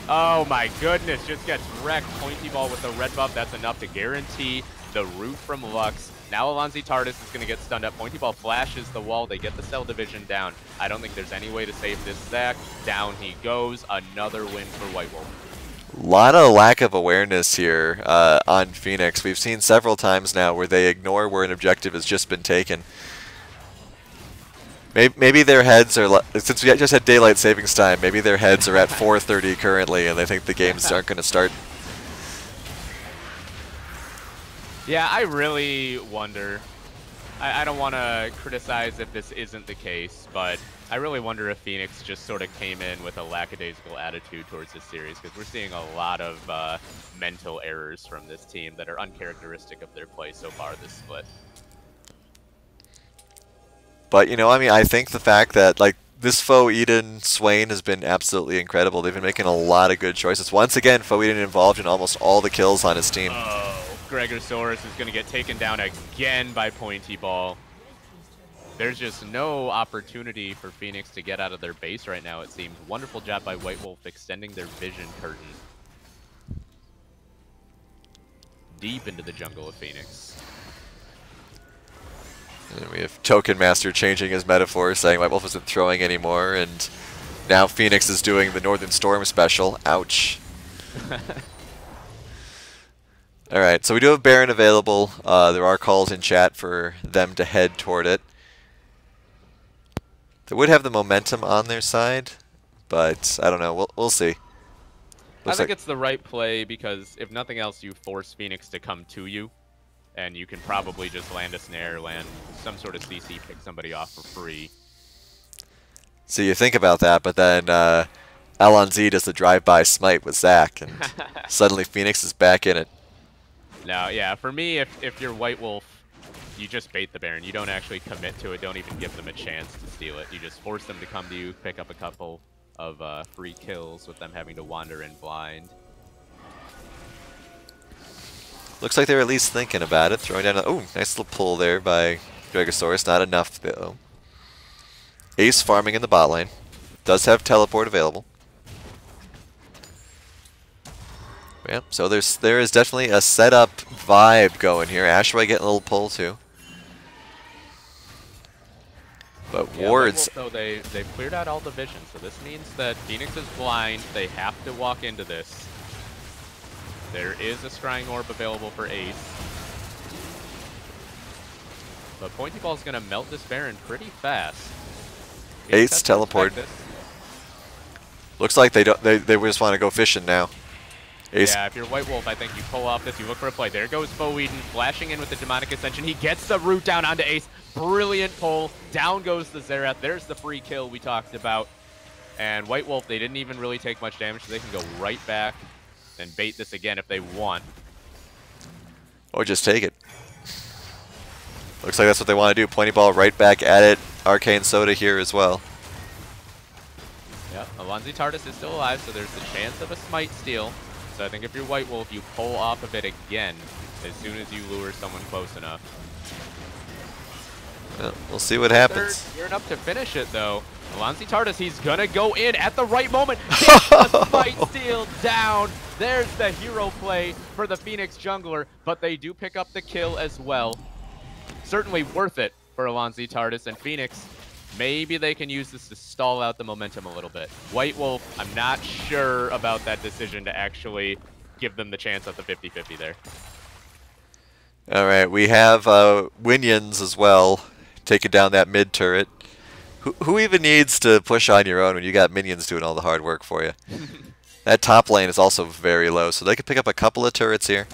Oh my goodness, just gets wrecked. Pointy Ball with the red buff. That's enough to guarantee the root from Lux. Now Alonzi Tardis is going to get stunned up. Pointy Ball flashes the wall. They get the cell division down. I don't think there's any way to save this Zac. Down he goes. Another win for White Wolf. A lot of lack of awareness here on Phoenix. We've seen several times now where they ignore where an objective has just been taken. Maybe their heads are, since we just had daylight savings time, maybe their heads are at 4:30 currently and they think the games aren't going to start. Yeah, I really wonder. I don't want to criticize if this isn't the case, but I really wonder if Phoenix just sort of came in with a lackadaisical attitude towards this series, because we're seeing a lot of mental errors from this team that are uncharacteristic of their play so far this split. But, you know, I mean, I think the fact that, like, this Fo Eden Swain has been absolutely incredible. They've been making a lot of good choices. Once again, Fo Eden involved in almost all the kills on his team. Oh, Gregosaurus is going to get taken down again by Pointy Ball. There's just no opportunity for Phoenix to get out of their base right now, it seems. Wonderful job by White Wolf extending their vision curtain deep into the jungle of Phoenix. And we have Token Master changing his metaphor, saying White Wolf isn't throwing anymore, and now Phoenix is doing the Northern Storm special. Ouch. Alright, so we do have Baron available. There are calls in chat for them to head toward it. They would have the momentum on their side, but I don't know. We'll see. I think it's the right play because, if nothing else, you force Phoenix to come to you. And you can probably just land a snare, land some sort of CC, pick somebody off for free. So you think about that, but then Alonzi does the drive-by smite with Zac, and suddenly Phoenix is back in it. No, yeah, for me, if you're White Wolf, you just bait the Baron. You don't actually commit to it. Don't even give them a chance to steal it. You just force them to come to you, pick up a couple of free kills with them having to wander in blind. Looks like they're at least thinking about it. Throwing down a... Ooh, nice little pull there by Dragosaurus. Not enough, though. Ace farming in the bot lane. Does have teleport available. Yeah, so there is definitely a setup vibe going here. Ashway getting a little pull too. But yeah, wards... So they've cleared out all the vision, so this means that Phoenix is blind. They have to walk into this. There is a Scrying Orb available for Ace. But Pointy Ball is going to melt this Baron pretty fast. Ace teleport. Looks like they don't. They just want to go fishing now. Ace. Yeah, if you're White Wolf, I think you pull off this. You look for a play. There goes Faux Eden, flashing in with the Demonic Ascension. He gets the root down onto Ace. Brilliant pull. Down goes the Xerath. There's the free kill we talked about. And White Wolf, they didn't even really take much damage, so they can go right back and bait this again if they want. Or just take it. Looks like that's what they want to do. Pointy Ball right back at it. Arcane Soda here as well. Yep, Alonzi Tardis is still alive, so there's the chance of a Smite steal. So I think if you're White Wolf, you pull off of it again as soon as you lure someone close enough. Well, we'll see what happens. Gearing up to finish it, though. Alonzi Tardis, he's going to go in at the right moment. Gets the Smite steal down. There's the hero play for the Phoenix jungler, but they do pick up the kill as well. Certainly worth it for Alonzi Tardis and Phoenix. Maybe they can use this to stall out the momentum a little bit. White Wolf, I'm not sure about that decision to actually give them the chance at the 50-50 there. All right, we have Winions as well, taking down that mid turret. Who even needs to push on your own when you got minions doing all the hard work for you? That top lane is also very low, so they could pick up a couple of turrets here.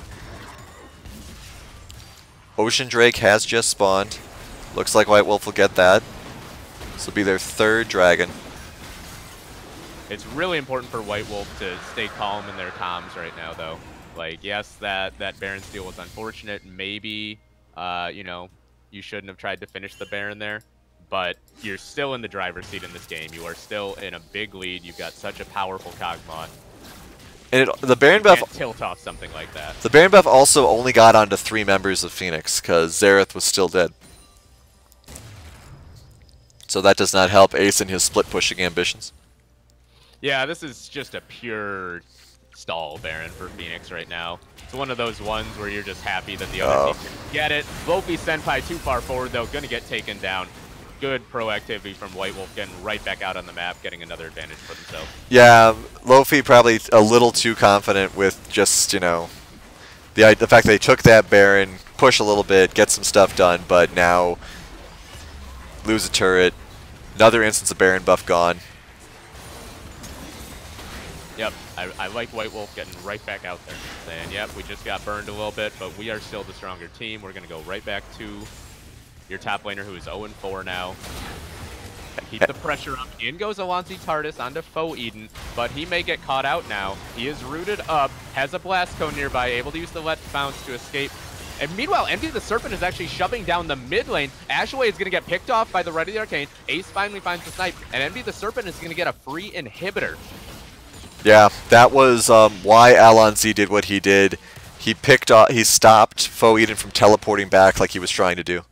Ocean Drake has just spawned. Looks like White Wolf will get that. This will be their third dragon. It's really important for White Wolf to stay calm in their comms right now, though. Like, yes, that Baron steal was unfortunate. Maybe, you know, you shouldn't have tried to finish the Baron there. But you're still in the driver's seat in this game. You are still in a big lead. You've got such a powerful Kog'Maw. And the Baron buff... tilt off something like that. The Baron buff also only got onto 3 members of Phoenix, because Xerath was still dead. So that does not help Ace in his split pushing ambitions. Yeah, this is just a pure stall Baron for Phoenix right now. It's one of those ones where you're just happy that the other team can get it. Lofi Senpai too far forward, though, going to get taken down. Good proactivity from White Wolf, getting right back out on the map, getting another advantage for themselves. Yeah, Lofi probably a little too confident with just, you know, the fact they took that Baron, push a little bit, get some stuff done, but now lose a turret. Another instance of Baron buff gone. Yep, I like White Wolf getting right back out there, saying, yep, we just got burned a little bit, but we are still the stronger team. We're going to go right back to your top laner, who is 0-4 now. Keep the pressure up. In goes Alonzi Tardis onto Faux Eden, but he may get caught out now. He is rooted up, has a Blast Cone nearby, able to use the Let Bounce to escape. And meanwhile, Envy the Serpent is actually shoving down the mid lane. Ashway is going to get picked off by the Red of the Arcane. Ace finally finds the snipe, and Envy the Serpent is going to get a free inhibitor. Yeah, that was why Alonzi did what he did. He stopped Faux Eden from teleporting back like he was trying to do.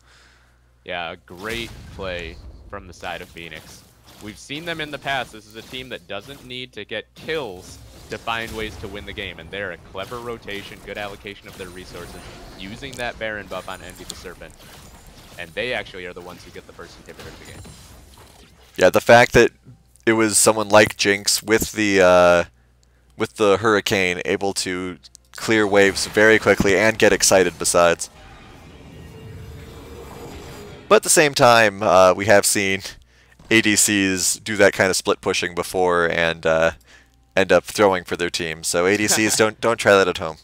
Yeah, a great play from the side of Phoenix. We've seen them in the past. This is a team that doesn't need to get kills to find ways to win the game, and they're a clever rotation, good allocation of their resources, using that Baron buff on Envy the Serpent. And they actually are the ones who get the first inhibitor of the game. Yeah, the fact that it was someone like Jinx with the Hurricane able to clear waves very quickly and get excited besides. But at the same time, we have seen ADCs do that kind of split pushing before and end up throwing for their team. So ADCs don't try that at home.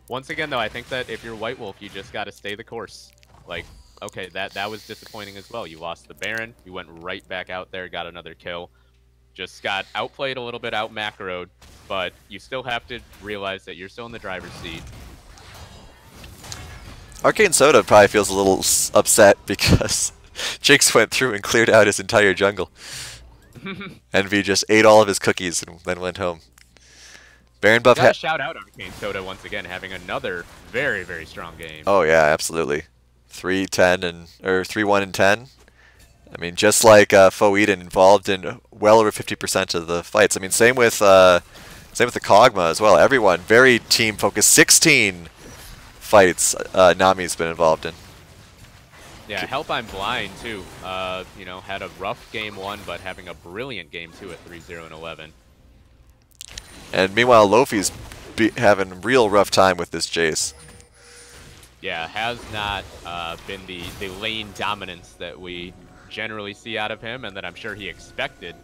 Once again, though, I think that if you're White Wolf, you just got to stay the course. Like, okay, that was disappointing as well. You lost the Baron, you went right back out there, got another kill. Just got outplayed a little bit, out macroed, but you still have to realize that you're still in the driver's seat. Arcane Soda probably feels a little upset because Jinx went through and cleared out his entire jungle. Envy just ate all of his cookies and then went home. Baron buff. Gotta shout out Arcane Soda once again, having another very, very strong game. Oh yeah, absolutely. 3-10 and or 3-1 and 10. I mean, just like Faux Eden, involved in well over 50% of the fights. I mean, same with the Kog'Maw as well. Everyone very team focused. 16 fights Nami's been involved in. Yeah, Help I'm Blind too. You know, had a rough game 1, but having a brilliant game 2 at 3-0 and 11. And meanwhile, Lofi's having a real rough time with this Jace. Yeah, has not been the lane dominance that we generally see out of him, and that I'm sure he expected,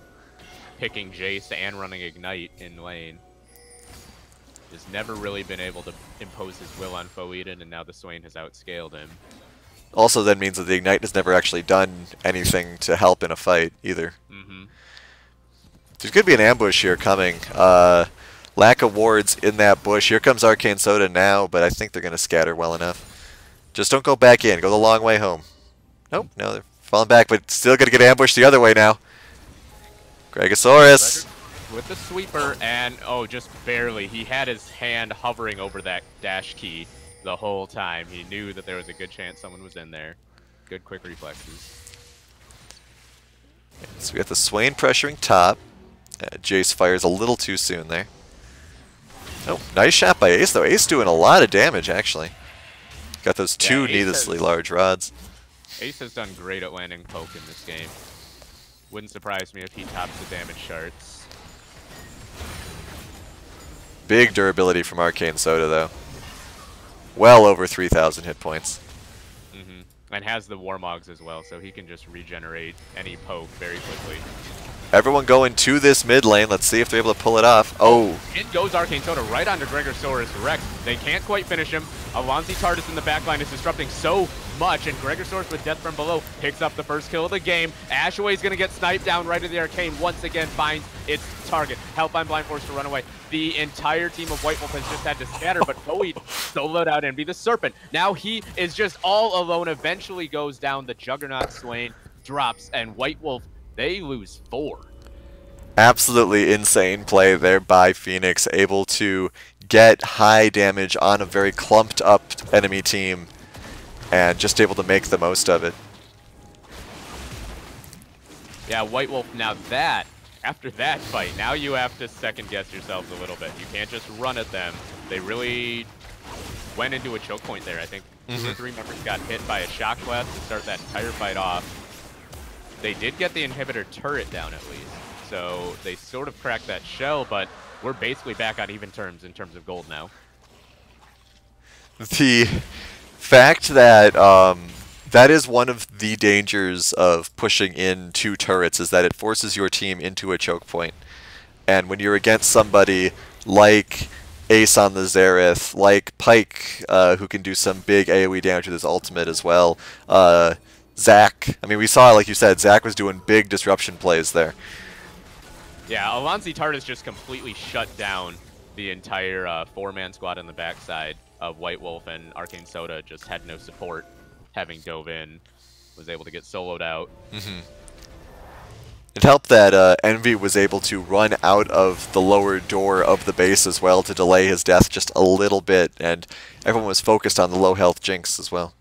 picking Jace and running Ignite in lane. Has never really been able to impose his will on Faux Eden, and now the Swain has outscaled him. Also then means that the Ignite has never actually done anything to help in a fight either. There's going to be an ambush here coming. Lack of wards in that bush. Here comes Arcane Soda now, but I think they're going to scatter well enough. Just don't go back in. Go the long way home. Nope, no, they're falling back, but still going to get ambushed the other way now. Gregosaurus. With the sweeper, and oh, just barely. He had his hand hovering over that dash key the whole time. He knew that there was a good chance someone was in there. Good quick reflexes. So we got the Swain pressuring top. Jace fires a little too soon there. Oh, nice shot by Ace though. Ace doing a lot of damage actually. Got those two needlessly large rods. Ace has done great at landing poke in this game. Wouldn't surprise me if he tops the damage charts. Big durability from Arcane Soda though. Well over 3,000 hit points. And has the Warmogs as well, so he can just regenerate any poke very quickly. Everyone going to this mid lane. Let's see if they're able to pull it off. Oh. In goes Arcane Soda right onto Gregosaurus Rex. They can't quite finish him. Alonzi Tardis in the backline is disrupting so much, and Gregosaurus with death from below picks up the first kill of the game. Ashaway's going to get sniped down right in the Arcane. Once again finds its target. Help I'm Blind forced to run away. The entire team of White Wolf has just had to scatter, but Bowie soloed out Envy the Serpent. Now he is just all alone, eventually goes down. The Juggernaut Swain drops, and White Wolf, they lose 4. Absolutely insane play there by Phoenix, able to get high damage on a very clumped up enemy team and just able to make the most of it. Yeah, White Wolf, now that, after that fight, now you have to second guess yourselves a little bit. You can't just run at them. They really went into a choke point there. I think 2 or 3 members got hit by a shock blast to start that entire fight off. They did get the inhibitor turret down at least. So they sort of cracked that shell, but we're basically back on even terms in terms of gold now. The fact that that is one of the dangers of pushing in 2 turrets, is that it forces your team into a choke point. And when you're against somebody like Ace on the Xerath, like Pyke, who can do some big AoE damage with his ultimate as well, Zac, I mean, we saw, like you said, Zac was doing big disruption plays there. Yeah, Alonzi Tardis just completely shut down the entire 4-man squad on the backside of White Wolf, and Arcane Soda just had no support, having dove in, was able to get soloed out. It helped that Envy was able to run out of the lower door of the base as well to delay his death just a little bit, and everyone was focused on the low health Jinx as well.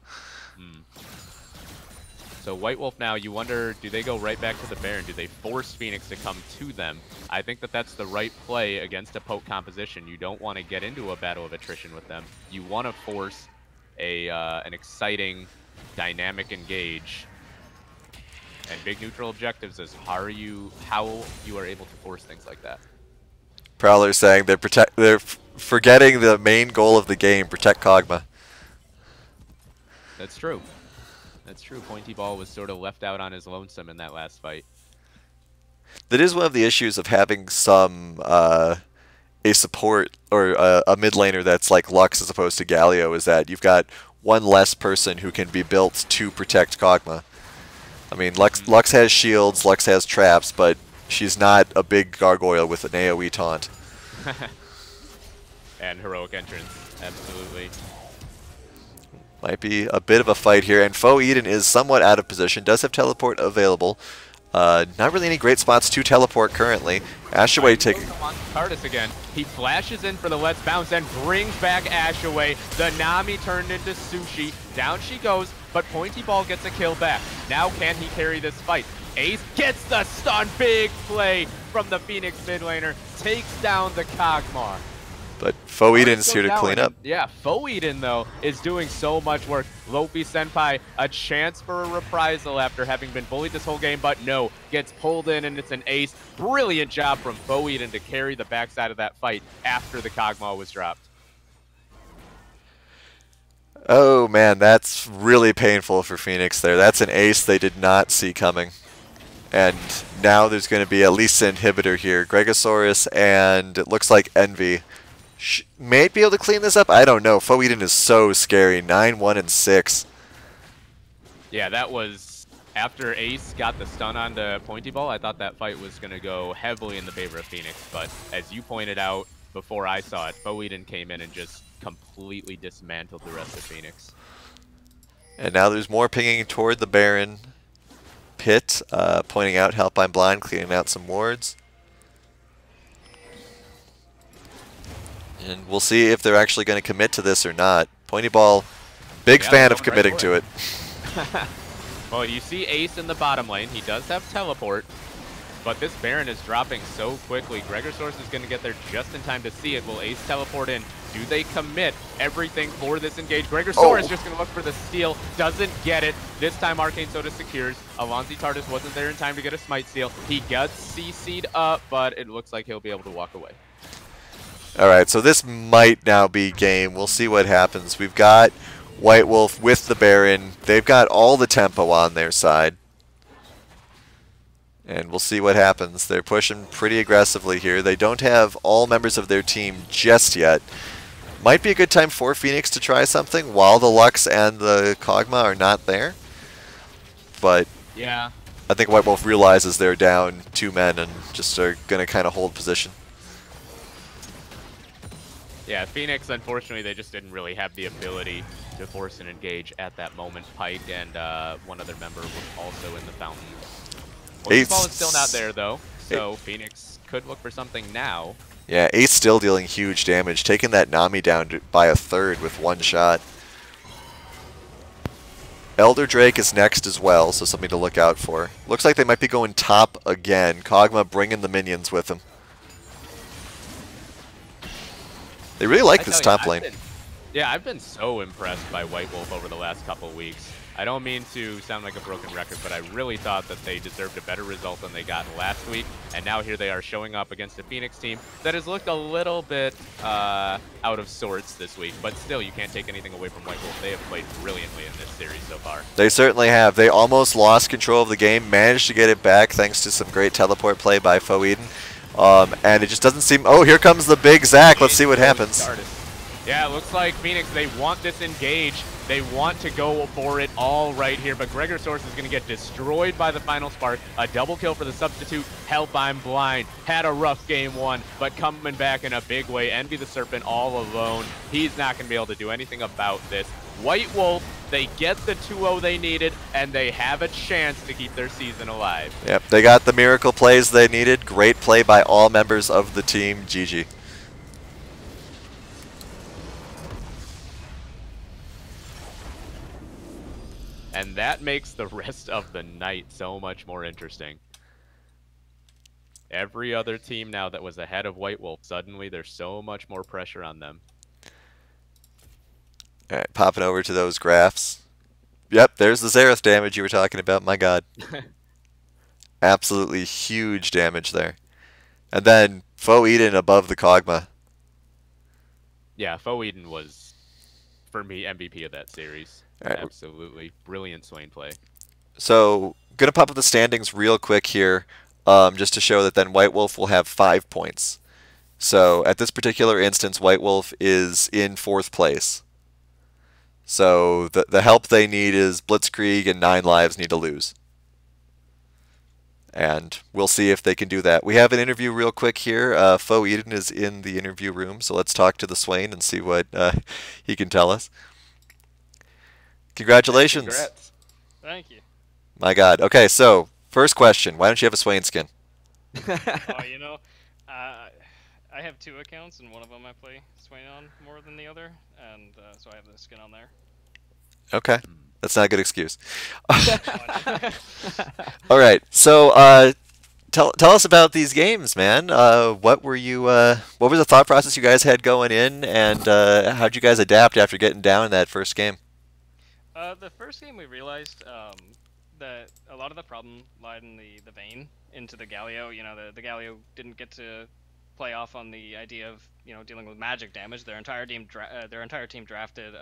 So White Wolf now, you wonder, do they go right back to the Baron? Do they force Phoenix to come to them? I think that that's the right play against a poke composition. You don't want to get into a battle of attrition with them. You want to force an exciting, dynamic engage. And big neutral objectives is how you are able to force things like that. Prowler saying they're forgetting the main goal of the game, protect Kog'Maw. That's true. That's true. Pointy Ball was sort of left out on his lonesome in that last fight. That is one of the issues of having some a support or a mid laner that's like Lux as opposed to Galio, is that you've got one less person who can be built to protect Kog'Maw. I mean, Lux has shields, Lux has traps, but she's not a big gargoyle with an AoE taunt. And heroic entrance, absolutely. Might be a bit of a fight here, and Foe Eden is somewhat out of position. Does have teleport available. Not really any great spots to teleport currently. Ashaway take. Tardis again. He flashes in for the Let's Bounce and brings back Ashaway. The Nami turned into Sushi. Down she goes, but Pointy Ball gets a kill back. Now can he carry this fight? Ace gets the stun. Big play from the Phoenix mid laner. Takes down the Kog'Maw. But Foe Eden's here to clean up. Yeah, Foe Eden, though, is doing so much work. Lofi Senpai, a chance for a reprisal after having been bullied this whole game, but no, gets pulled in and it's an ace. Brilliant job from Foe Eden to carry the backside of that fight after the Kog'Maw was dropped. Oh man, that's really painful for Phoenix there. That's an ace they did not see coming. And now there's going to be at least an inhibitor here. Gregosaurus and it looks like Envy may be able to clean this up. I don't know. Foe Eden is so scary. 9-1 and 6. Yeah, that was after Ace got the stun onto Pointy Ball. I thought that fight was going to go heavily in the favor of Phoenix, but as you pointed out before I saw it, Foe Eden came in and just completely dismantled the rest of Phoenix. And now there's more pinging toward the Baron pit, pointing out Help I'm Blind, cleaning out some wards. And we'll see if they're actually going to commit to this or not. Pointy Ball, big fan of committing to it. Well, you see Ace in the bottom lane. He does have teleport, but this Baron is dropping so quickly. Gregosaurus is going to get there just in time to see it. Will Ace teleport in? Do they commit everything for this engage? Gregosaurus is just going to look for the steal. Doesn't get it. This time Arcane Soda secures. Alonzi Tardis wasn't there in time to get a smite steal. He gets CC'd up, but it looks like he'll be able to walk away. Alright, so this might now be game. We'll see what happens. We've got White Wolf with the Baron. They've got all the tempo on their side. And we'll see what happens. They're pushing pretty aggressively here. They don't have all members of their team just yet. Might be a good time for Phoenix to try something while the Lux and the Kog'Maw are not there. But yeah, I think White Wolf realizes they're down 2 men and just are going to kind of hold position. Yeah, Phoenix, unfortunately, they just didn't really have the ability to force and engage at that moment. Pike and one other member was also in the fountain. Pointy Ball is still not there, though, so Phoenix could look for something now. Yeah, Ace still dealing huge damage, taking that Nami down by a third with one shot. Elder Drake is next as well, so something to look out for. Looks like they might be going top again. Kog'Maw bringing the minions with him. They really like this top lane. Yeah, I've been so impressed by White Wolf over the last couple of weeks. I don't mean to sound like a broken record, but I really thought that they deserved a better result than they got last week. And now here they are showing up against a Phoenix team that has looked a little bit out of sorts this week. But still, you can't take anything away from White Wolf. They have played brilliantly in this series so far. They certainly have. They almost lost control of the game, managed to get it back thanks to some great teleport play by Foe Eden. And it just doesn't seem... Oh, here comes the big Zac. Let's see what happens. Yeah, it looks like Phoenix, they want this engage. They want to go for it all right here, but Gregosaurus is going to get destroyed by the final spark. A double kill for the substitute. Help, I'm blind. Had a rough game one, but coming back in a big way. Envy the Serpent all alone. He's not going to be able to do anything about this. White Wolf, they get the 2-0 they needed, and they have a chance to keep their season alive. Yep, they got the miracle plays they needed. Great play by all members of the team. GG. And that makes the rest of the night so much more interesting. Every other team now that was ahead of White Wolf, suddenly there's so much more pressure on them. All right, popping over to those graphs. Yep, there's the Xerath damage you were talking about. My God. Absolutely huge damage there. And then Foe Eden above the Kog'Maw. Yeah, Foe Eden was, for me, MVP of that series. Right. Absolutely brilliant Swain play. So, gonna pop up the standings real quick here, just to show that then White Wolf will have 5 points. So, at this particular instance, White Wolf is in 4th place. So, the help they need is Blitzkrieg and 9 lives need to lose. And we'll see if they can do that. We have an interview real quick here. Fo Eden is in the interview room, so let's talk to the Swain and see what he can tell us. Congratulations. Congrats. Thank you. My God. Okay, so first question. Why don't you have a Swain skin? Oh, I have two accounts, and one of them I play Swain on more than the other, and so I have the skin on there. Okay. That's not a good excuse. Oh, I All right. So tell us about these games, man. What were you? What was the thought process you guys had going in, and how'd you guys adapt after getting down in that first game? The first game we realized that a lot of the problem lied in the vein into the Galio. The Galio didn't get to play off on the idea of dealing with magic damage. Their entire team drafted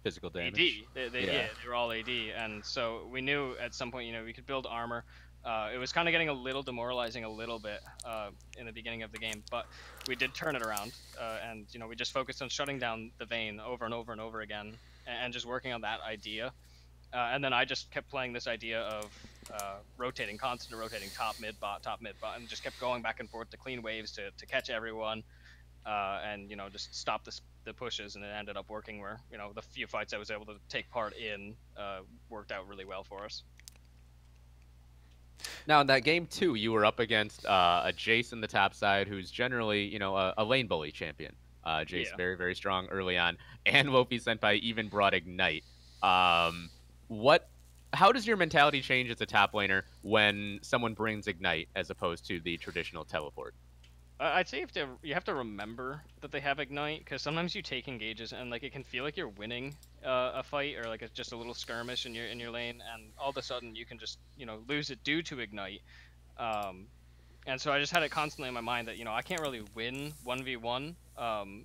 Physical damage. AD. They Yeah. they were all AD, and so we knew at some point we could build armor. It was kind of getting a little demoralizing a little bit in the beginning of the game, but we did turn it around, and we just focused on shutting down the vein over and over and over again, and just working on that idea. And then I just kept playing this idea of constant rotating top mid bot, and just kept going back and forth to clean waves to catch everyone, and just stop the pushes, and it ended up working where the few fights I was able to take part in worked out really well for us. Now in that game too, you were up against a Jace in the top side, who's generally, a lane bully champion. Jace Yeah. very, very strong early on, and Lofi Senpai even brought Ignite. How does your mentality change as a top laner when someone brings Ignite as opposed to the traditional teleport? I'd say you have to remember that they have Ignite, because sometimes you take engages and it can feel like you're winning a fight, or it's just a little skirmish in your lane, and all of a sudden you can just lose it due to Ignite. And so I just had it constantly in my mind that I can't really win 1v1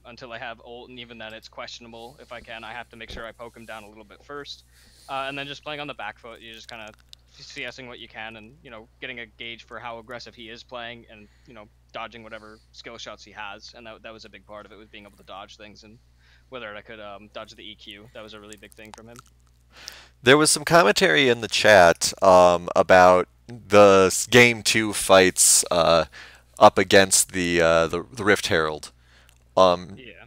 until I have ult, and even then it's questionable if I can. I have to make sure I poke him down a little bit first, and then just playing on the back foot, you just kind of CSing what you can, and getting a gauge for how aggressive he is playing, and dodging whatever skill shots he has. And that was a big part of it, was being able to dodge things, and whether I could dodge the EQ. That was a really big thing from him. There was some commentary in the chat about the game 2 fights up against the Rift Herald. Yeah.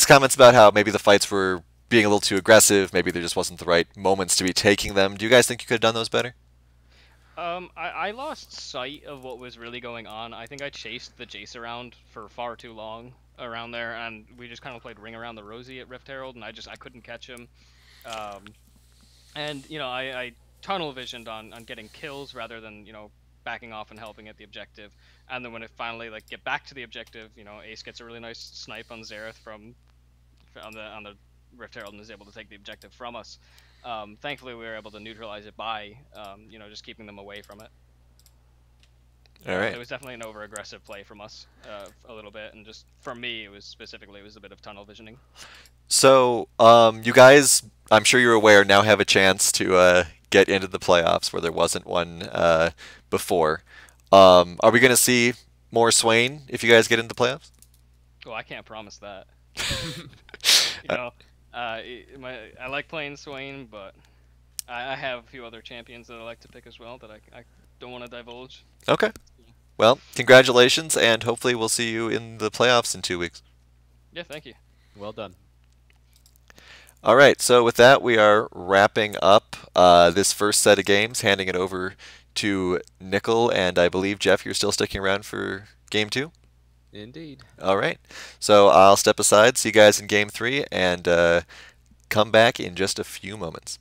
Comments about how maybe the fights were being a little too aggressive. Maybe there just wasn't the right moments to be taking them. Do you guys think you could have done those better? I lost sight of what was really going on. I think I chased the Jace around for far too long around there, and we just kind of played ring around the rosy at Rift Herald, and I couldn't catch him. And I tunnel visioned on getting kills rather than backing off and helping at the objective. And then when it finally get back to the objective, Ace gets a really nice snipe on Xerath on the Rift Herald, and is able to take the objective from us. Thankfully, we were able to neutralize it by just keeping them away from it. All right. It was definitely an over-aggressive play from us, a little bit, and just for me, it was a bit of tunnel visioning. So, you guys, I'm sure you're aware, now have a chance to get into the playoffs where there wasn't one before. Are we going to see more Swain if you guys get into the playoffs? Well, I can't promise that. I like playing Swain, but I have a few other champions that I like to pick as well that I don't want to divulge. Okay. Well, congratulations, and hopefully we'll see you in the playoffs in 2 weeks. Yeah, thank you. Well done. All right, so with that, we are wrapping up this first set of games, handing it over to Nickel, and I believe, Jeff, you're still sticking around for Game 2? Indeed. All right, so I'll step aside, see you guys in Game 3, and come back in just a few moments.